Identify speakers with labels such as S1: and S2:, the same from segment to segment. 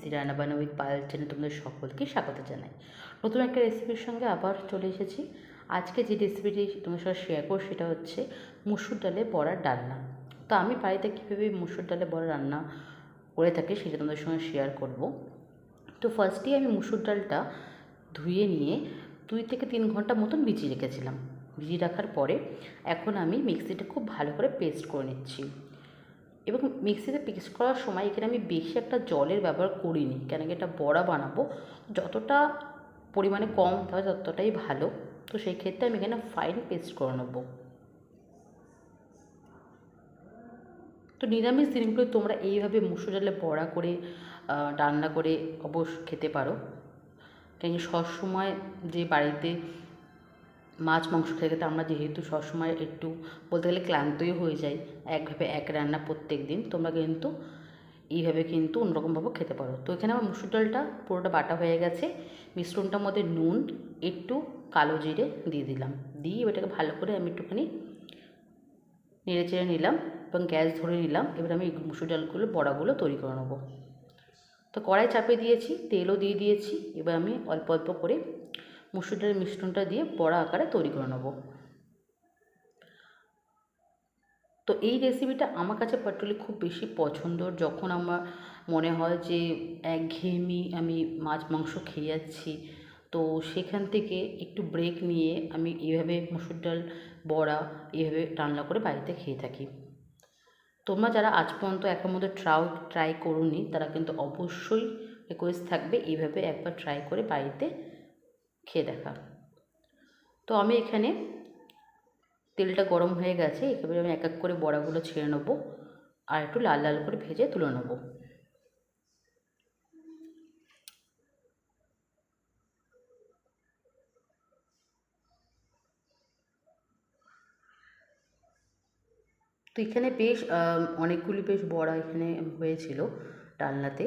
S1: Easy রান্নাবান্না with Payel চ্যানেলে তোমাদের সকলকে স্বাগত জানাই। নতুন একটা রেসিপির সঙ্গে আবার চলে এসেছি। আজকে যে রেসিপিটি তোমার সাথে শেয়ার করব সেটা হচ্ছে মুসুর ডালে বড়ার ডালনা। তো আমি বাড়িতে কীভাবে মুসুর ডালে বড়া রান্না করে থাকি সেটা তোমাদের সঙ্গে শেয়ার করব। তো ফার্স্টেই আমি মুসুর ডালটা ধুয়ে নিয়ে 2 থেকে 3 ঘন্টা মতন ভিজিয়ে রেখেছিলাম। ভিজিয়ে রাখার পরে এখন আমি মিক্সিটা খুব ভালো করে পেস্ট করে নিচ্ছি। এবং মিক্সিতে পেস্ট করার সময় এখানে আমি বেশি একটা জলের ব্যবহার করিনি, কেন কি এটা বড়া বানাবো, যতটা পরিমাণে কম হতে হয় ততটাই ভালো। তো সেই ক্ষেত্রে আমি এখানে ফাইন পেস্ট করে নেবো। তো নিরামিষ দিনগুলো তোমরা এইভাবে মুসুর ডালে বড়া করে রান্না করে অবশ্য খেতে পারো। কেন সবসময় যে বাড়িতে মাছ মাংস খেতে খেতে আমরা যেহেতু সবসময় একটু বলতে গেলে ক্লান্তই হয়ে যাই একভাবে এক রান্না প্রত্যেক দিন, তোমরা কিন্তু এইভাবে কিন্তু অন্যরকমভাবে খেতে পারো। তো এখানে আমার মুসুর ডালটা পুরোটা বাটা হয়ে গেছে। মিশ্রণটার মধ্যে নুন, একটু কালো জিরে দিয়ে দিলাম, দিয়ে এটাকে ভালো করে আমি একটুখানি নেড়ে চেড়ে নিলাম এবং গ্যাস ধরে নিলাম। এবার আমি মুসুর ডালগুলো বড়াগুলো তৈরি করে নেবো। তো কড়াই চাপিয়ে দিয়েছি, তেলও দিয়ে দিয়েছি। এবার আমি অল্প অল্প করে মুসুর ডালের মিশ্রণটা দিয়ে বড়া আকারে তৈরি করে নেবো। তো এই রেসিপিটা আমার কাছে পার্টিকুলারলি খুব বেশি পছন্দর। যখন আমার মনে হয় যে একঘেয়েমি আমি মাছ মাংস খেয়ে যাচ্ছি, তো সেখান থেকে একটু ব্রেক নিয়ে আমি এইভাবে মুসুর ডাল বড়া এইভাবে রান্না করে বাড়িতে খেয়ে থাকি। তোমরা যারা আজ পর্যন্ত একের মধ্যে ট্রাই করোনি তারা কিন্তু অবশ্যই রিকোয়েস্ট থাকবে এইভাবে একবার ট্রাই করে বাড়িতে খেয়ে দেখা। তো আমি এখানে তেলটা গরম হয়ে গেছে, একেবারে আমি এক এক করে বড়াগুলো ছেড়ে নেবো আর একটু লাল লাল করে ভেজে তুলে নেবো। তো এখানে বেশ অনেকগুলি বেশ বড়া এখানে হয়েছিল ডালনাতে।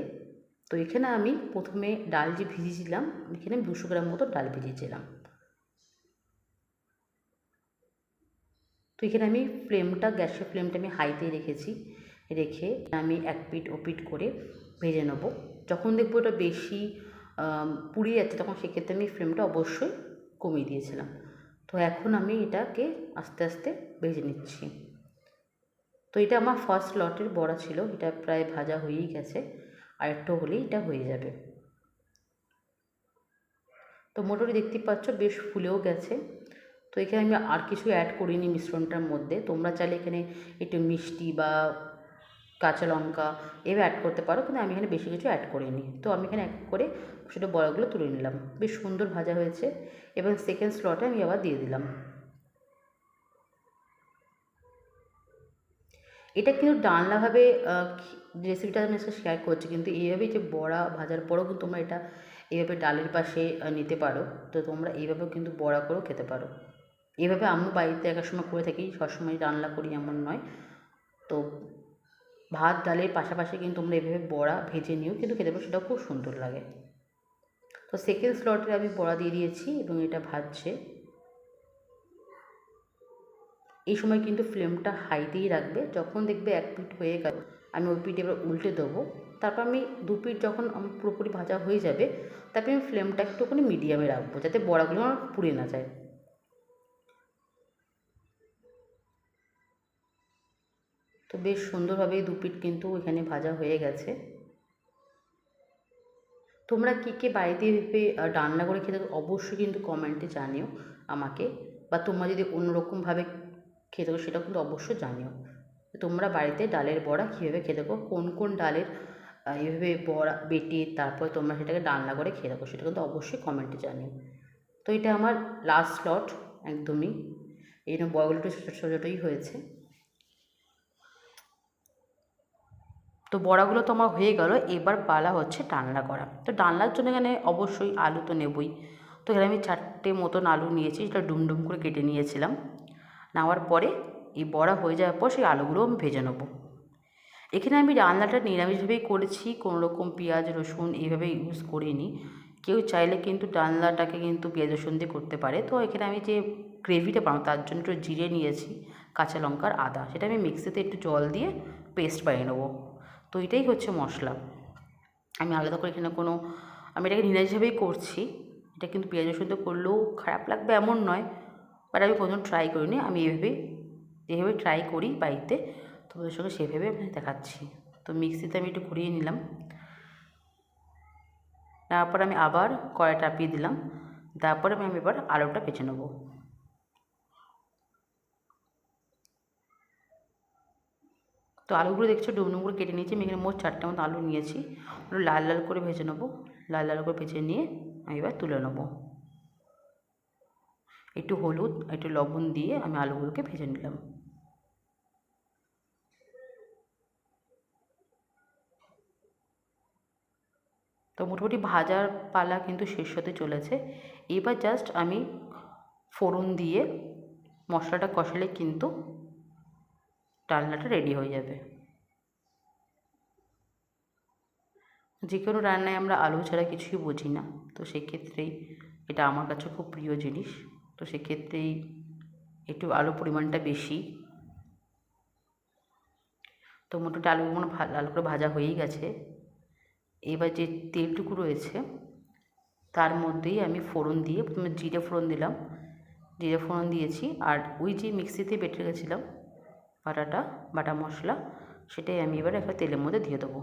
S1: তো এখানে আমি প্রথমে ডাল যে ভিজিয়েছিলাম, এখানে 200 গ্রাম মতো ডাল ভিজিয়েছিলাম। তো এখানে আমি গ্যাসের ফ্লেমটা আমি হাইতে রেখেছি, রেখে আমি এক পিঠ ও পিঠ করে ভেজে নেব। যখন দেখবো এটা বেশি পুড়িয়ে যাচ্ছে তখন সেক্ষেত্রে আমি ফ্লেমটা অবশ্যই কমিয়ে দিয়েছিলাম। তো এখন আমি এটাকে আস্তে আস্তে ভেজে নিচ্ছি। তো এটা আমার ফার্স্ট লটের বড়া ছিল, এটা প্রায় ভাজা হয়েই গেছে, আর একটু হলেই এটা হয়ে যাবে। তো মোটামুটি দেখতে পাচ্ছ বেশ ফুলেও গেছে। তো এখানে আমি আর কিছু অ্যাড করিনি মিশ্রণটার মধ্যে। তোমরা চাইলে এখানে একটু মিষ্টি বা কাঁচা লঙ্কা এভাবে অ্যাড করতে পারো, কিন্তু আমি এখানে বেশি কিছু অ্যাড করিনি। তো আমি এখানে এক করে সেটা বড়াগুলো তুলে নিলাম, বেশ সুন্দর ভাজা হয়েছে। এবং সেকেন্ড স্লটে আমি আবার দিয়ে দিলাম। এটা কিন্তু ডালনাভাবে রেসিপিটা আমি আজকে শেয়ার করছি, কিন্তু এইভাবেই যে বড়া ভাজার পরেও কিন্তু তোমরা এটা এইভাবে ডালের পাশে নিতে পারো। তো তোমরা এইভাবেও কিন্তু বড়া করেও খেতে পারো। এইভাবে আমিও বাড়িতে একার সময় করে থাকি, সবসময় রান্না করি এমন নয়। তো ভাত ডালের পাশাপাশি কিন্তু তোমরা এইভাবে বড়া ভেজে নিও, কিন্তু খেতে পারো, সেটাও খুব সুন্দর লাগে। তো সেকেন্ড স্লটে আমি বড়া দিয়ে দিয়েছি এবং এটা ভাজছে। এই সময় কিন্তু ফ্লেমটা হাইতেই রাখবে। যখন দেখবে এক পিঠ হয়ে গেল, আমি ওই পিঠ এবার উল্টে দেবো। তারপর আমি দু পিঠ যখন আমার পুরোপুরি ভাজা হয়ে যাবে, তারপরে আমি ফ্লেমটা একটুখানি মিডিয়ামে রাখবো, যাতে বড়াগুলো আমার পুড়ে না যায়। তো বেশ সুন্দরভাবে দু পিঠ কিন্তু এখানে ভাজা হয়ে গেছে। তোমরা কে বাড়িতে এভাবে রান্না করে খেতে অবশ্যই কিন্তু কমেন্টে জানিও আমাকে, বা তোমরা যদি অন্যরকমভাবে খেতে পারো সেটাও কিন্তু অবশ্যই জানিও। তোমরা বাড়িতে ডালের বড়া কীভাবে খেতে পারো, কোন কোন ডালের এইভাবে বড়া বেটে তারপর তোমরা সেটাকে রান্না করে খেয়ে থাকো, সেটা কিন্তু অবশ্যই কমেন্টে জানিও। তো এটা আমার লাস্ট স্লট একদমই, এই জন্য বড়াগুলো একটু ছোটো ছোটোই হয়েছে। তো বড়াগুলো তো আমার হয়ে গেল, এবার পালা হচ্ছে ডালনা করা। তো ডালনার জন্য এখানে অবশ্যই আলু তো নেবই। তো এখানে আমি 4টে মতন আলু নিয়েছি, যেটা ডুমডুম করে কেটে নিয়েছিলাম। নেওয়ার পরে এই বড়া হয়ে যাওয়ার পর সেই আলুগুলো আমি ভেজে নেব। এখানে আমি রান্নাটা নিরামিষভাবেই করেছি, কোনো রকম পেঁয়াজ রসুন এইভাবে ইউজ করিনি। কেউ চাইলে কিন্তু ডালনাটাকে কিন্তু পেঁয়াজ রসুন দিয়ে করতে পারে। তো এখানে আমি যে গ্রেভিটা বানাবো তার জন্য একটু জিরে নিয়েছি, কাঁচা লঙ্কার আদা, সেটা আমি মিক্সিতে একটু জল দিয়ে পেস্ট বানিয়ে নেবো। তো এটাই হচ্ছে মশলা। আমি আলাদা করে এখানে কোনো, আমি এটাকে নিরামিষ হিসাবেই করছি। এটা কিন্তু পেঁয়াজ রসুন দিয়ে করলেও খারাপ লাগবে এমন নয়, বাট আমি কোনোদিন ট্রাই করিনি। আমি যেভাবে ট্রাই করি বাড়িতে তোমাদের সঙ্গে সেভাবে আমি দেখাচ্ছি। তো মিক্সিতে আমি একটু ঘুরিয়ে নিলাম, তারপর আমি আবার কড়াই চাপিয়ে দিলাম, তারপরে আমি এবার আলুটা ভেজে নেব। তো আলুগুলো দেখছো ডুমডুম করে কেটে নিয়েছি। আমি এখানে মোট 4টে মতো আলু নিয়েছি, ওগুলো লাল লাল করে ভেজে নেবো। লাল লাল করে ভেজে নিয়ে আমি এবার তুলে নেবো। একটু হলুদ একটু লবণ দিয়ে আমি আলুগুলোকে ভেজে নিলাম। তো মোটামুটি ভাজার পালা কিন্তু শেষ হতে চলেছে। এবার জাস্ট আমি ফোড়ন দিয়ে মশলাটা কষালে কিন্তু ডালনাটা রেডি হয়ে যাবে। যে কোনো রান্নায় আমরা আলু ছাড়া কিছুই বুঝি না, তো সেক্ষেত্রেই এটা আমার কাছে খুব প্রিয় জিনিস। তো সেক্ষেত্রেই একটু আলুর পরিমাণটা বেশি। তো মোটামুটি আলুগুলো লাল করে ভাজা হয়েই গেছে। এবার যে তেলটুকু রয়েছে তার মধ্যেই আমি ফোড়ন দিয়ে প্রথমে জিরে ফোড়ন দিলাম, জিরে ফোড়ন দিয়েছি। আর ওই যে মিক্সিতে বেটে গেছিলাম বাটা মশলা, সেটাই আমি এবার একটা তেলের মধ্যে দিয়ে দেবো।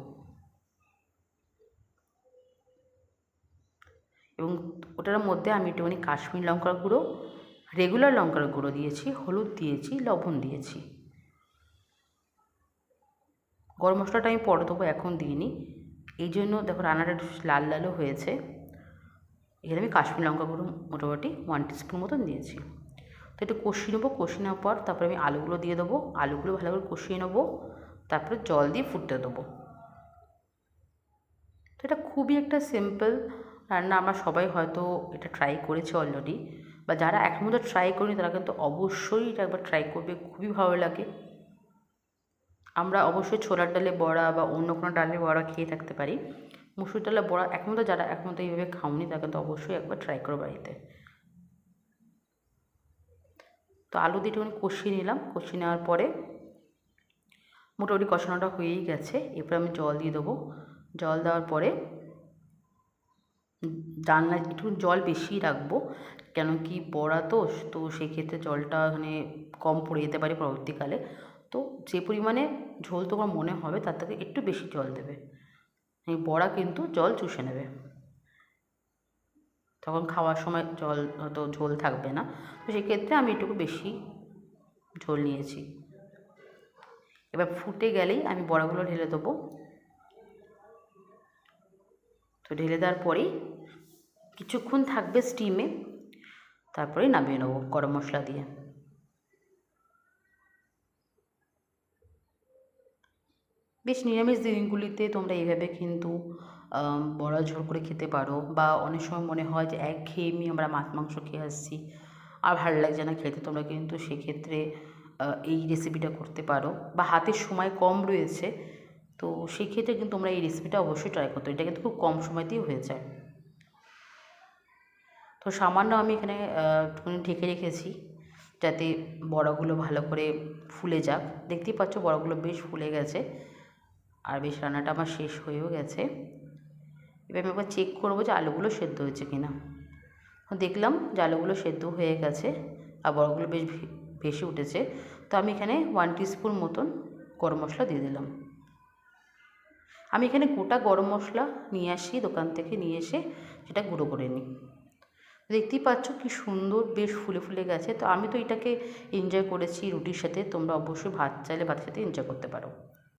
S1: এবং ওটার মধ্যে আমি একটুখানি কাশ্মীর লঙ্কার গুঁড়ো, রেগুলার লঙ্কার গুঁড়ো দিয়েছি, হলুদ দিয়েছি, লবণ দিয়েছি। গরম মশলাটা আমি পরে দেবো, এখন দিইনি। এই জন্য দেখো রান্নাটা একটু লাল লালও হয়েছে। এখানে আমি কাশ্মীর লঙ্কা গুঁড়ো মোটামুটি 1 টিস্পুন মতন দিয়েছি। তো একটু কষিয়ে নেবো, কষিয়ে নেওয়ার পর তারপরে আমি আলুগুলো দিয়ে দেবো। আলুগুলো ভালো করে কষিয়ে নেবো, তারপরে জল দিয়ে ফুটতে দেবো। তো এটা খুবই একটা সিম্পল রান্না, আমরা সবাই হয়তো এটা ট্রাই করেছি অলরেডি, বা যারা এখন পর্যন্ত ট্রাই করিনি তারা কিন্তু অবশ্যই এটা একবার ট্রাই করবে, খুবই ভালো লাগে। আমরা অবশ্যই ছোলার ডালের বড়া বা অন্য কোনো ডালের বড়া খেয়ে থাকতে পারি, মুসুর ডালের বড়া এখন তো যারা এখন তো এইভাবে খাওনি তারা কিন্তু অবশ্যই একবার ট্রাই করো বাড়িতে। তো আলু দিয়ে একটুখানি কষিয়ে নিলাম, কষিয়ে নেওয়ার পরে মোটামুটি কষানোটা হয়েই গেছে। এরপরে আমি জল দিয়ে দেবো। জল দেওয়ার পরে রান্না একটু জল বেশিই রাখবো, কেন কি বড়া তো সেক্ষেত্রে জলটা এখানে কম পড়ে যেতে পারে পরবর্তীকালে। তো যে পরিমাণে ঝোল তোমার মনে হবে তার থেকে একটু বেশি জল দেবে, এই বড়া কিন্তু জল চুষে নেবে, তখন খাওয়ার সময় জল হয়তো ঝোল থাকবে না। তো সেক্ষেত্রে আমি একটু বেশি ঝোল নিয়েছি। এবার ফুটে গেলেই আমি বড়াগুলো ঢেলে দেবো। তো ঢেলে দেওয়ার পরেই কিছুক্ষণ থাকবে স্টিমে, তারপরেই নামিয়ে নেবো গরম মশলা দিয়ে। বেশ নিরামিষ দিনগুলিতে তোমরা এইভাবে কিন্তু বড়া ঝোল করে খেতে পারো, বা অনেক সময় মনে হয় যে একঘেয়েমি আমরা মাছ মাংস খেয়ে আসছি আর ভালো লাগছে না খেতে, তোমরা কিন্তু সেক্ষেত্রে এই রেসিপিটা করতে পারো, বা হাতের সময় কম রয়েছে তো সেক্ষেত্রে কিন্তু তোমরা এই রেসিপিটা অবশ্যই ট্রাই করতে, এটা কিন্তু খুব কম সময়তেই হয়ে যায়। তো সামান্য আমি এখানে একটুখানি ঢেকে রেখেছি যাতে বড়াগুলো ভালো করে ফুলে যাক। দেখতেই পাচ্ছ বড়াগুলো বেশ ফুলে গেছে, আর বেশ রান্নাটা আমার শেষ হয়েও গেছে। এবার আমি একবার চেক করবো যে আলুগুলো সেদ্ধ হয়েছে কি না। দেখলাম যে আলুগুলো সেদ্ধ হয়ে গেছে আর বড়াগুলো বেশ ভেসে উঠেছে। তো আমি এখানে 1 টিস্পুন মতন গরম মশলা দিয়ে দিলাম। আমি এখানে গোটা গরম মশলা নিয়ে আসি দোকান থেকে, নিয়ে এসে সেটা গুঁড়ো করে নিই। দেখতেই পাচ্ছ কি সুন্দর বেশ ফুলে ফুলে গেছে। তো আমি তো এটাকে এনজয় করেছি রুটির সাথে, তোমরা অবশ্যই ভাত চাইলে ভাতের সাথে এনজয় করতে পারো।